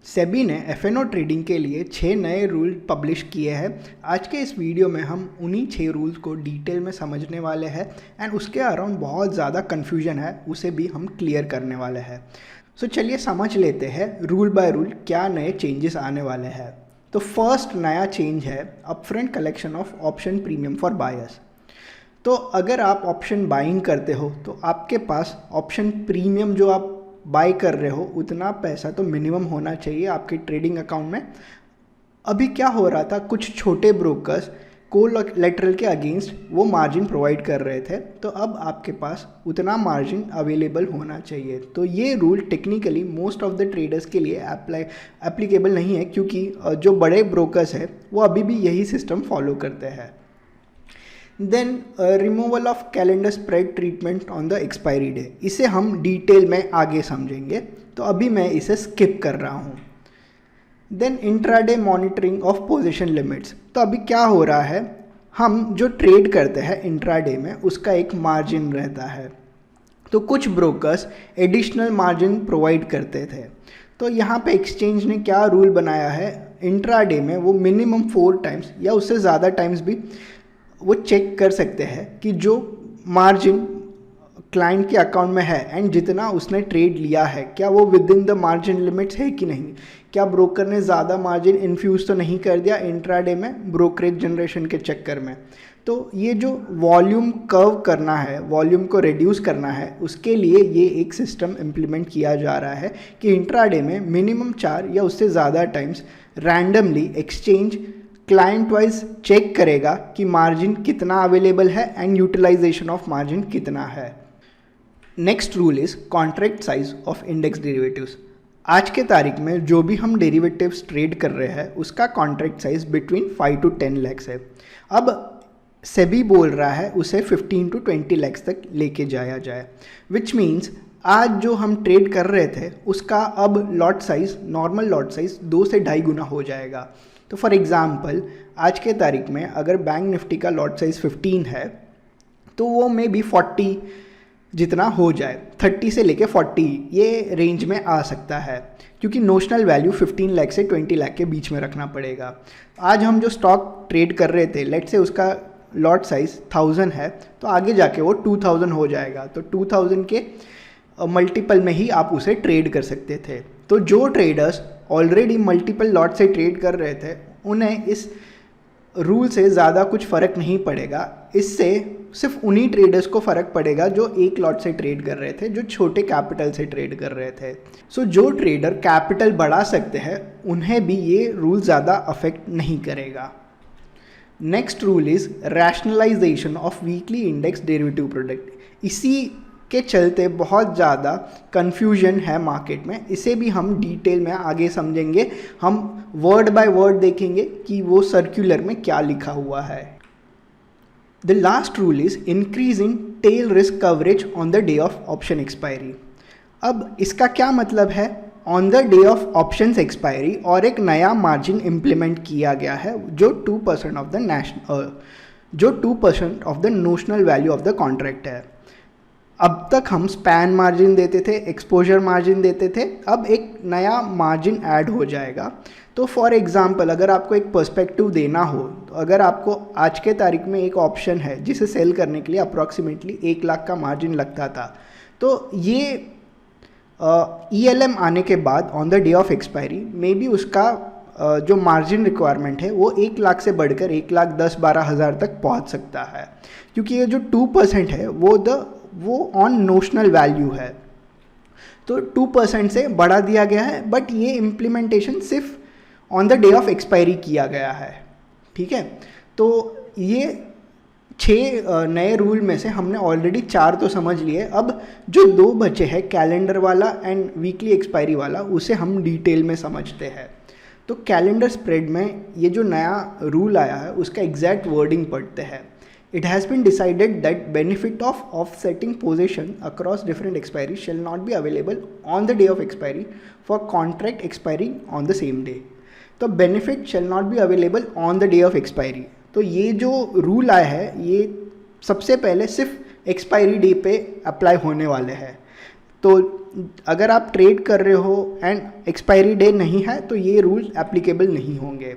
सेबी ने एफ.एन.ओ ट्रेडिंग के लिए 6 नए रूल पब्लिश किए हैं। आज के इस वीडियो में हम उन्हीं 6 रूल्स को डिटेल में समझने वाले हैं एंड उसके अराउंड बहुत ज़्यादा कन्फ्यूजन है, उसे भी हम क्लियर करने वाले हैं। सो चलिए समझ लेते हैं रूल बाय रूल क्या नए चेंजेस आने वाले हैं। तो फर्स्ट नया चेंज है upfront collection of option premium for buyers. तो अगर आप ऑप्शन बाइंग करते हो तो आपके पास ऑप्शन प्रीमियम जो आप बाय कर रहे हो उतना पैसा तो मिनिमम होना चाहिए आपके ट्रेडिंग अकाउंट में। अभी क्या हो रहा था, कुछ छोटे ब्रोकर्स कोलैटरल के अगेंस्ट वो मार्जिन प्रोवाइड कर रहे थे, तो अब आपके पास उतना मार्जिन अवेलेबल होना चाहिए। तो ये rule technically most of the traders के लिए एप्लीकेबल नहीं है, क्योंकि जो बड़े ब्रोकर्स हैं वो अभी भी यही सिस्टम फॉलो करते हैं। Then removal of calendar spread treatment on the expiry day, इसे हम डिटेल में आगे समझेंगे, तो अभी मैं इसे स्किप कर रहा हूँ। Then intraday monitoring of position limits. तो अभी क्या हो रहा है, हम जो ट्रेड करते हैं इंट्राडे में उसका एक मार्जिन रहता है, तो कुछ ब्रोकर्स एडिशनल मार्जिन प्रोवाइड करते थे। तो यहाँ पे एक्सचेंज ने क्या रूल बनाया है, इंट्राडे में वो मिनिमम 4 टाइम्स या उससे ज़्यादा टाइम्स भी वो चेक कर सकते हैं कि जो मार्जिन क्लाइंट के अकाउंट में है एंड जितना उसने ट्रेड लिया है क्या वो with in the margin limits है कि नहीं, क्या ब्रोकर ने ज़्यादा मार्जिन इन्फ्यूज़ तो नहीं कर दिया इंट्राडे में ब्रोकरेज जनरेशन के चक्कर में। तो ये जो वॉल्यूम कर्व करना है, वॉल्यूम को रिड्यूस करना है, उसके लिए ये एक सिस्टम इम्प्लीमेंट किया जा रहा है कि इंट्राडे में मिनिमम 4 या उससे ज़्यादा times randomly exchange client wise check करेगा कि मार्जिन कितना अवेलेबल है एंड यूटिलाइजेशन ऑफ मार्जिन कितना है। Next rule is contract size of index derivatives. आज के तारीख में जो भी हम डेरिवेटिव्स ट्रेड कर रहे हैं उसका contract size between 5 to 10 lakhs है। अब सेबी बोल रहा है उसे 15 to 20 lakhs तक लेके जाया जाए, विच मीन्स आज जो हम ट्रेड कर रहे थे उसका अब lot size, normal lot size 2 से 2.5 गुना हो जाएगा। तो फॉर एग्जांपल आज के तारीख में अगर बैंक निफ्टी का लॉट साइज 15 है तो वो मे बी 40 जितना हो जाए, 30 से लेके 40 ये रेंज में आ सकता है, क्योंकि नोशनल वैल्यू 15 लाख से 20 लाख के बीच में रखना पड़ेगा। आज हम जो स्टॉक ट्रेड कर रहे थे, लेट से उसका लॉट साइज 1000 है, तो आगे जाके वो 2000 हो जाएगा, तो 2000 के मल्टीपल में ही आप उसे ट्रेड कर सकते थे। तो जो ट्रेडर्स ऑलरेडी मल्टीपल लॉट से ट्रेड कर रहे थे उन्हें इस रूल से ज़्यादा कुछ फ़र्क नहीं पड़ेगा। इससे सिर्फ उन्हीं ट्रेडर्स को फ़र्क पड़ेगा जो एक लॉट से ट्रेड कर रहे थे, जो छोटे कैपिटल से ट्रेड कर रहे थे। सो जो ट्रेडर कैपिटल बढ़ा सकते हैं उन्हें भी ये रूल ज़्यादा अफेक्ट नहीं करेगा। Next rule is rationalisation of weekly index derivative product. इसी के चलते बहुत ज़्यादा कन्फ्यूजन है मार्केट में, इसे भी हम डिटेल में आगे समझेंगे। हम वर्ड बाय वर्ड देखेंगे कि वो सर्कुलर में क्या लिखा हुआ है। The last rule is increasing tail risk coverage on the day of option expiry. अब इसका क्या मतलब है, on the day of options expiry और एक नया मार्जिन इम्प्लीमेंट किया गया है जो 2% of the notional value of the contract है। अब तक हम स्पैन मार्जिन देते थे, एक्सपोजर मार्जिन देते थे, अब एक नया मार्जिन ऐड हो जाएगा। तो फॉर एग्जांपल अगर आपको एक पर्सपेक्टिव देना हो, तो अगर आपको आज के तारीख में एक ऑप्शन है जिसे सेल करने के लिए अप्रॉक्सीमेटली 1 लाख का मार्जिन लगता था, तो ये ELM आने के बाद on the day of expiry may be उसका जो मार्जिन रिक्वायरमेंट है वो 1 लाख से बढ़कर 1,10,12 हज़ार तक पहुंच सकता है, क्योंकि ये जो 2% है वो ऑन नोशनल वैल्यू है। तो 2% से बढ़ा दिया गया है, बट ये इम्प्लीमेंटेशन सिर्फ on the day of expiry किया गया है। ठीक है, तो ये 6 नए रूल में से हमने ऑलरेडी 4 तो समझ लिए। अब जो 2 बचे हैं, कैलेंडर वाला एंड वीकली एक्सपायरी वाला, उसे हम डिटेल में समझते हैं। तो कैलेंडर स्प्रेड में ये जो नया रूल आया है उसका एग्जैक्ट वर्डिंग पढ़ते हैं। It has been decided that benefit of offsetting position across different expiry shall not be available on the day of expiry for contract expiring on the same day. तो benefit shall not be available on the day of expiry. तो ये जो rule आया है ये सबसे पहले सिर्फ एक्सपायरी डे पे अप्लाई होने वाले हैं। तो अगर आप ट्रेड कर रहे हो एंड एक्सपायरी डे नहीं है तो ये रूल एप्लीकेबल नहीं होंगे।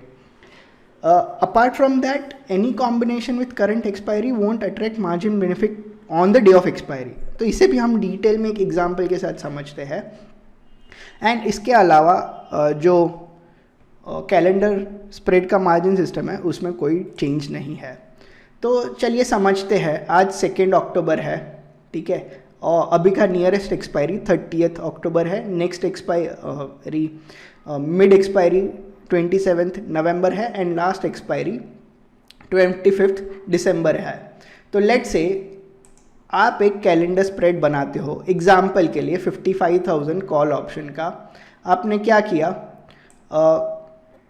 Apart from that, any combination with current expiry won't attract margin benefit on the day of expiry. तो इसे भी हम डिटेल में एक एग्जाम्पल के साथ समझते हैं। एंड इसके अलावा जो कैलेंडर स्प्रेड का मार्जिन सिस्टम है उसमें कोई चेंज नहीं है। तो चलिए समझते हैं। आज 2 अक्टूबर है, ठीक है, और अभी का नियरेस्ट एक्सपायरी 30 अक्टूबर है। नेक्स्ट एक्सपायरी मिड एक्सपायरी 27 नवंबर है एंड लास्ट एक्सपायरी 25 दिसंबर है। तो लेट्स से आप एक कैलेंडर स्प्रेड बनाते हो, एग्जाम्पल के लिए 55,000 कॉल ऑप्शन का। आपने क्या किया,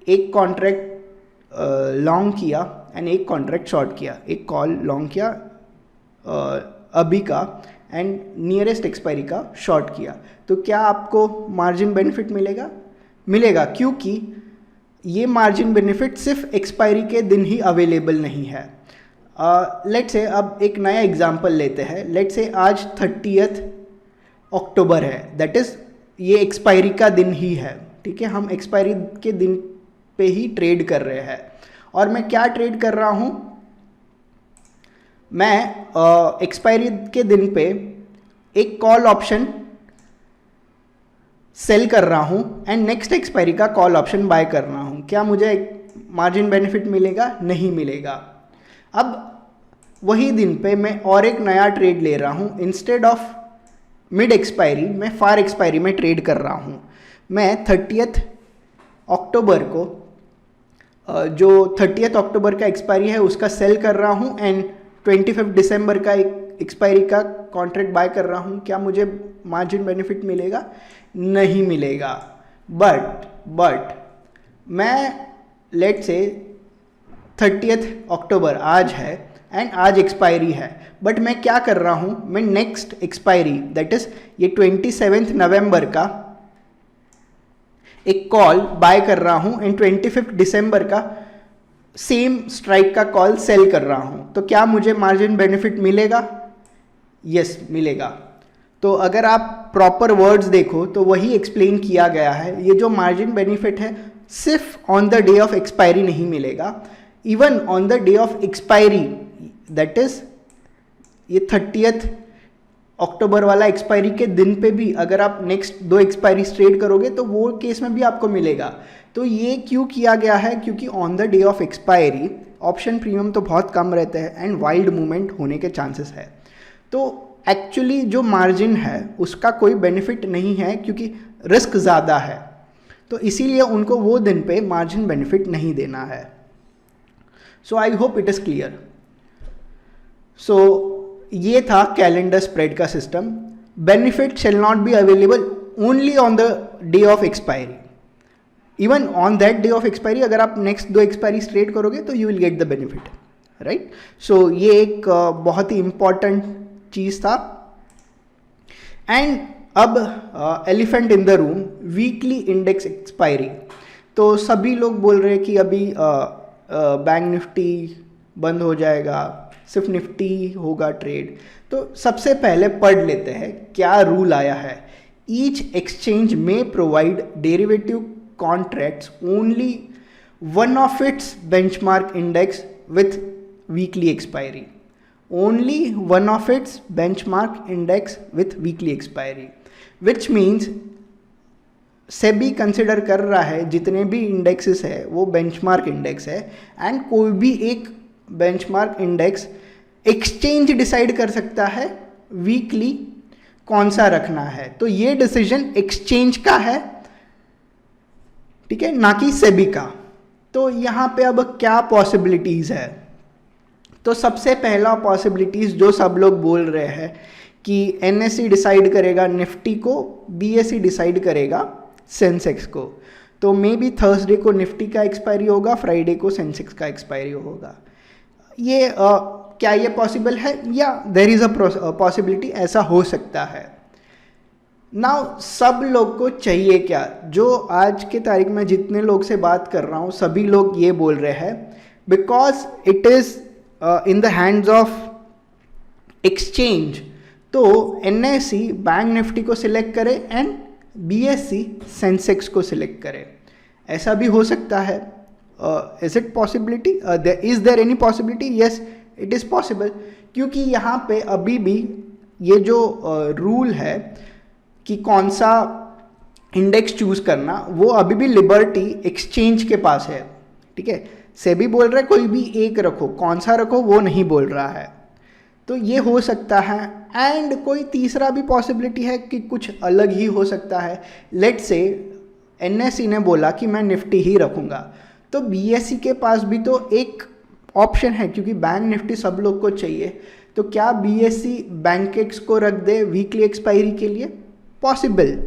एक कॉन्ट्रैक्ट लॉन्ग किया एंड एक कॉन्ट्रैक्ट शॉर्ट किया। एक कॉल लॉन्ग किया अभी का एंड नियरेस्ट एक्सपायरी का शॉर्ट किया। तो क्या आपको मार्जिन बेनिफिट मिलेगा? मिलेगा, क्योंकि ये मार्जिन बेनिफिट सिर्फ एक्सपायरी के दिन ही अवेलेबल नहीं है। लेट्स से अब एक नया एग्जांपल लेते हैं। लेट्स से आज 30 अक्टूबर है, दैट इज़ ये एक्सपायरी का दिन ही है, ठीक है। हम एक्सपायरी के दिन पे ही ट्रेड कर रहे हैं। और मैं क्या ट्रेड कर रहा हूँ, मैं एक्सपायरी के दिन पे एक कॉल ऑप्शन सेल कर रहा हूँ एंड नेक्स्ट एक्सपायरी का कॉल ऑप्शन बाय कर रहा हूँ। क्या मुझे मार्जिन बेनिफिट मिलेगा? नहीं मिलेगा। अब वही दिन पे मैं और एक नया ट्रेड ले रहा हूँ। इंस्टेड ऑफ मिड एक्सपायरी मैं फार एक्सपायरी में ट्रेड कर रहा हूँ। मैं 30 अक्टूबर को जो 30 अक्टूबर का एक्सपायरी है उसका सेल कर रहा हूँ एंड 25 दिसंबर का एक एक्सपायरी का कॉन्ट्रैक्ट बाय कर रहा हूँ। क्या मुझे मार्जिन बेनिफिट मिलेगा? नहीं मिलेगा। बट मैं लेट से 30 अक्टूबर आज है एंड आज एक्सपायरी है, बट मैं क्या कर रहा हूँ, मैं नेक्स्ट एक्सपायरी दैट इज ये 27 नवंबर का एक कॉल बाय कर रहा हूँ एंड 25 दिसंबर का सेम स्ट्राइक का कॉल सेल कर रहा हूँ। तो क्या मुझे मार्जिन बेनिफिट मिलेगा? यस, मिलेगा। तो अगर आप प्रॉपर वर्ड्स देखो तो वही एक्सप्लेन किया गया है। ये जो मार्जिन बेनिफिट है सिर्फ on the day of expiry नहीं मिलेगा, even on the day of expiry that is ये 30 अक्टूबर वाला एक्सपायरी के दिन पे भी अगर आप नेक्स्ट 2 एक्सपायरी ट्रेड करोगे तो वो केस में भी आपको मिलेगा। तो ये क्यों किया गया है? क्योंकि on the day of expiry option premium तो बहुत कम रहते हैं एंड वाइल्ड मूवमेंट होने के चांसेस है। तो एक्चुअली जो मार्जिन है उसका कोई बेनिफिट नहीं है क्योंकि रिस्क ज़्यादा है। तो इसीलिए उनको वो दिन पे मार्जिन बेनिफिट नहीं देना है। So I hope it is clear. So ये था कैलेंडर स्प्रेड का system. Benefit shall not be available only on the day of expiry, even on that day of expiry अगर आप नेक्स्ट 2 एक्सपायरी ट्रेड करोगे तो you will get the benefit, right. So ये एक बहुत ही इंपॉर्टेंट चीज़ था। एंड अब elephant in the room, weekly index expiry. तो सभी लोग बोल रहे हैं कि अभी बैंक निफ्टी बंद हो जाएगा, सिर्फ निफ्टी होगा ट्रेड। तो सबसे पहले पढ़ लेते हैं क्या रूल आया है। ईच एक्सचेंज में provide derivative contracts only one of its benchmark index with weekly expiry, only one of its benchmark index with weekly expiry, which means SEBI consider कर रहा है जितने भी इंडेक्सेस है वो बेंचमार्क इंडेक्स है एंड कोई भी एक बेंचमार्क इंडेक्स एक्सचेंज डिसाइड कर सकता है वीकली कौन सा रखना है। तो ये डिसीजन एक्सचेंज का है, ठीक है, ना कि सेबी का। तो यहाँ पे अब क्या पॉसिबिलिटीज़ है? तो सबसे पहला पॉसिबिलिटीज़ जो सब लोग बोल रहे हैं कि एनएसई डिसाइड करेगा निफ्टी को, बीएसई डिसाइड करेगा सेंसेक्स को। तो मे बी थर्सडे को निफ्टी का एक्सपायरी होगा, फ्राइडे को सेंसेक्स का एक्सपायरी होगा। ये क्या ये पॉसिबल है? या देयर इज़ अ पॉसिबिलिटी, ऐसा हो सकता है। नाउ सब लोग को चाहिए क्या? जो आज के तारीख में जितने लोग से बात कर रहा हूँ सभी लोग ये बोल रहे हैं because it is in the hands of exchange तो NSE बैंक निफ्टी को सिलेक्ट करे एंड BSE सेंसेक्स को सिलेक्ट करे। ऐसा भी हो सकता है। Is it possibility? Is there any possibility? Yes, it is possible, क्योंकि यहाँ पे अभी भी ये जो रूल है कि कौन सा इंडेक्स चूज करना, वो अभी भी लिबर्टी एक्सचेंज के पास है। ठीक है, सेबी बोल रहा है कोई भी एक रखो, कौन सा रखो वो नहीं बोल रहा है। तो ये हो सकता है। एंड कोई तीसरा भी पॉसिबिलिटी है कि कुछ अलग ही हो सकता है। लेट्स से NSE ने बोला कि मैं निफ्टी ही रखूँगा, तो BSE के पास भी तो एक ऑप्शन है, क्योंकि बैंक निफ्टी सब लोग को चाहिए। तो क्या BSE बैंकेक्स को रख दे वीकली एक्सपायरी के लिए? पॉसिबल।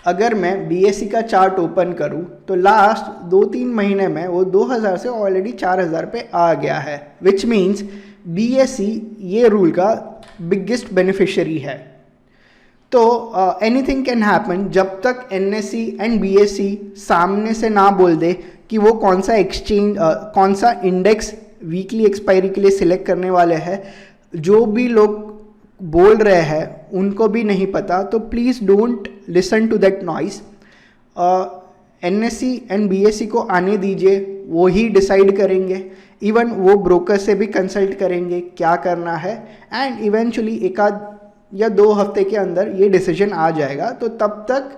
अगर मैं BSE का चार्ट ओपन करूं तो लास्ट 2-3 महीने में वो 2000 से ऑलरेडी 4000 पे आ गया है, विच मीन्स BSE ये रूल का बिगेस्ट बेनिफिशियरी है। तो एनीथिंग कैन हैपन जब तक NSE एंड BSE सामने से ना बोल दे कि वो कौन सा एक्सचेंज कौन सा इंडेक्स वीकली एक्सपायरी के लिए सिलेक्ट करने वाले हैं। जो भी लोग बोल रहे हैं उनको भी नहीं पता, तो please don't listen to that noise. NSE and BSE को आने दीजिए, वो ही डिसाइड करेंगे। इवन वो ब्रोकर से भी कंसल्ट करेंगे क्या करना है, एंड इवेंचुअली 1 या 2 हफ्ते के अंदर ये डिसीजन आ जाएगा। तो तब तक,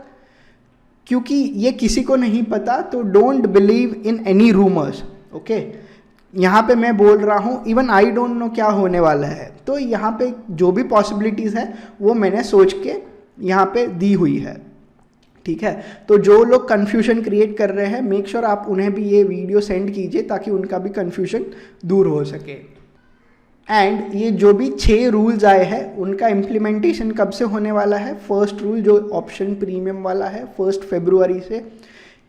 क्योंकि ये किसी को नहीं पता, तो don't believe in any rumours. Okay, यहाँ पे मैं बोल रहा हूँ, इवन आई डोंट नो क्या होने वाला है। तो यहाँ पे जो भी पॉसिबिलिटीज़ है वो मैंने सोच के यहाँ पे दी हुई है। ठीक है, तो जो लोग कन्फ्यूजन क्रिएट कर रहे हैं, मेक श्योर आप उन्हें भी ये वीडियो सेंड कीजिए ताकि उनका भी कन्फ्यूजन दूर हो सके। एंड ये जो भी 6 रूल्स आए हैं उनका इम्प्लीमेंटेशन कब से होने वाला है? फर्स्ट रूल जो ऑप्शन प्रीमियम वाला है 1 फरवरी से।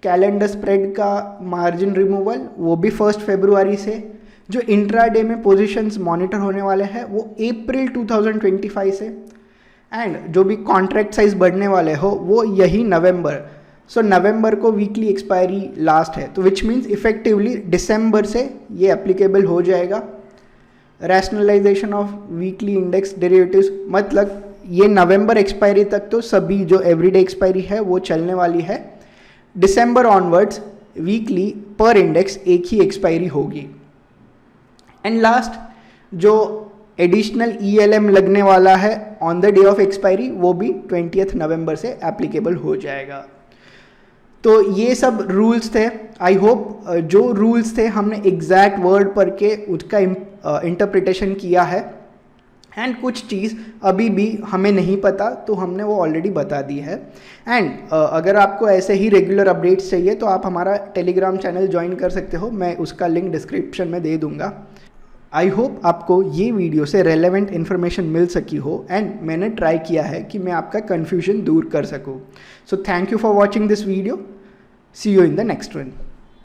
कैलेंडर स्प्रेड का मार्जिन रिमूवल वो भी 1 फरवरी से। जो इंट्राडे में पोजीशंस मॉनिटर होने वाले हैं वो अप्रैल 2025 से। एंड जो भी कॉन्ट्रैक्ट साइज बढ़ने वाले हो वो यही नवंबर। सो नवंबर को वीकली एक्सपायरी लास्ट है, तो विच मीन्स इफेक्टिवली दिसंबर से ये एप्लीकेबल हो जाएगा। Rationalisation of weekly index derivatives, मतलब ये नवंबर एक्सपायरी तक तो सभी जो एवरीडे एक्सपायरी है वो चलने वाली है। दिसंबर ऑनवर्ड्स वीकली पर इंडेक्स एक ही एक्सपायरी होगी। एंड लास्ट जो एडिशनल ELM लगने वाला है on the day of expiry, वो भी 20 नवंबर से एप्लीकेबल हो जाएगा। तो ये सब रूल्स थे। आई होप जो रूल्स थे हमने एग्जैक्ट वर्ड पढ़ के उसका इंटरप्रिटेशन किया है। एंड कुछ चीज़ अभी भी हमें नहीं पता, तो हमने वो ऑलरेडी बता दी है। एंड अगर आपको ऐसे ही रेगुलर अपडेट्स चाहिए तो आप हमारा टेलीग्राम चैनल ज्वाइन कर सकते हो, मैं उसका लिंक डिस्क्रिप्शन में दे दूँगा। आई होप आपको ये वीडियो से रेलेवेंट इन्फॉर्मेशन मिल सकी हो, एंड मैंने ट्राई किया है कि मैं आपका कन्फ्यूजन दूर कर सकूँ। So thank you for watching this video. See you in the next one.